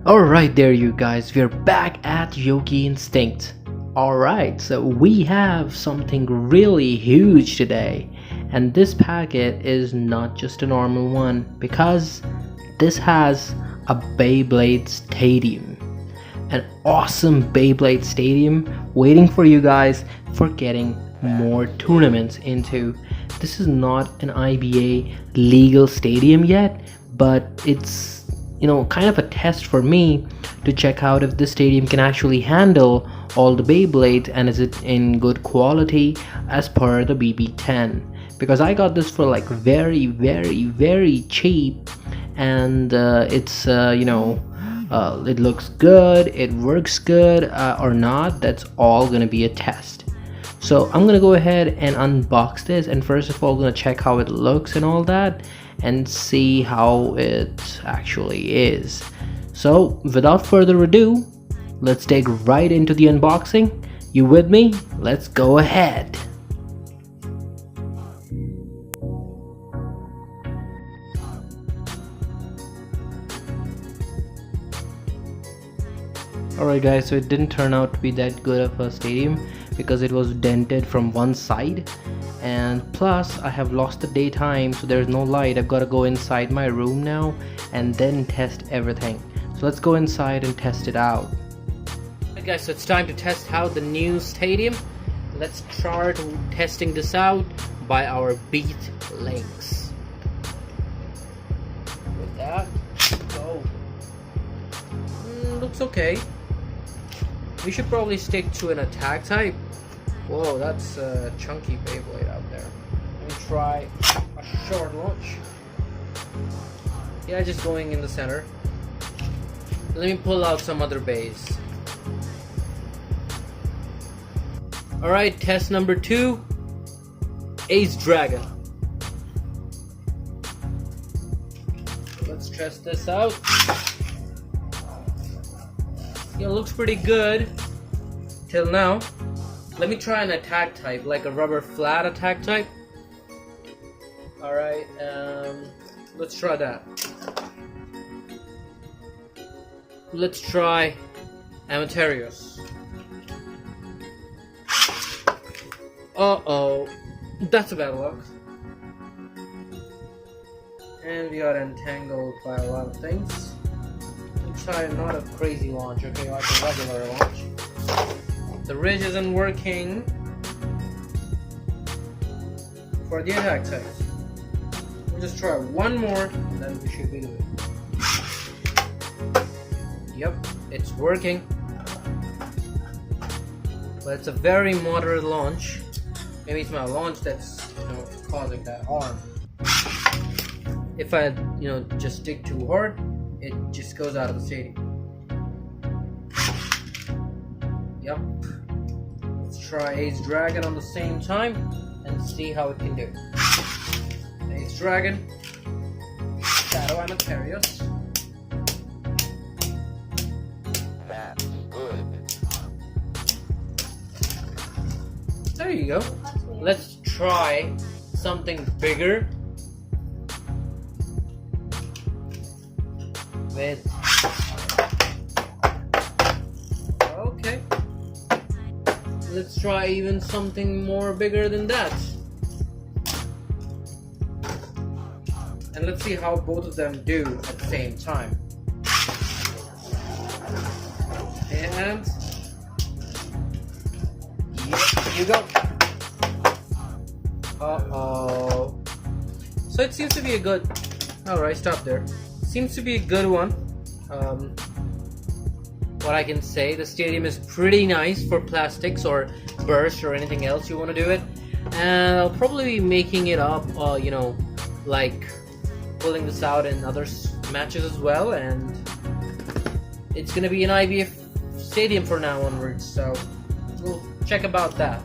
Alright there you guys, we're back at Yogi Instinct. Alright, so we have something really huge today. And this packet is not just a normal one, because this has a Beyblade stadium. An awesome Beyblade stadium waiting for you guys for getting more tournaments into. This is not an IBA legal stadium yet, but it's kind of a test for me to check out if this stadium can actually handle all the Beyblades and is it in good quality as per the BB10, because I got this for like very cheap, and it looks good, it works good or not. That's all gonna be a test. So I'm gonna go ahead and unbox this, and first of all I'm gonna check how it looks and all that and see how it actually is. So without further ado, let's dig right into the unboxing. You with me? Let's go ahead. Alright guys, so it didn't turn out to be that good of a stadium because it was dented from one side, and plus I have lost the daytime, so there's no light. I've got to go inside my room now and then test everything. So let's go inside and test it out. Alright guys, so it's time to test out the new stadium. Let's start testing this out by our beat links. With that, go. Looks okay. We should probably stick to an attack type. Whoa, that's a chunky Beyblade out there. Let me try a short launch. Yeah, just going in the center. Let me pull out some other bays. Alright, test number 2. Ace Dragon. Let's test this out. Yeah, looks pretty good till now. Let me try an attack type, like a rubber flat attack type. Alright, let's try that. Let's try Amaterios. Uh-oh, that's a bad luck. And we got entangled by a lot of things. Let's try not a crazy launch, okay, like a regular launch. The ridge isn't working for the attack type. We'll just try one more, and then we should be good. Yep, it's working. But it's a very moderate launch. Maybe it's my launch that's causing that harm. If I just dig too hard, it just goes out of the stadium. Yep. Let's try Ace Dragon on the same time and see how it can do. Ace Dragon, Shadow Amaterios. That's good. There you go. Let's try something bigger with. Okay. Let's try even something more bigger than that. And let's see how both of them do at the same time. And here you go. Uh-oh. So it seems to be a good... Alright, stop there. Seems to be a good one. What I can say, the stadium is pretty nice for plastics or burst or anything else you want to do it, and I'll probably be making it up like pulling this out in other matches as well, and it's gonna be an IBF stadium from now onwards, so we'll check about that.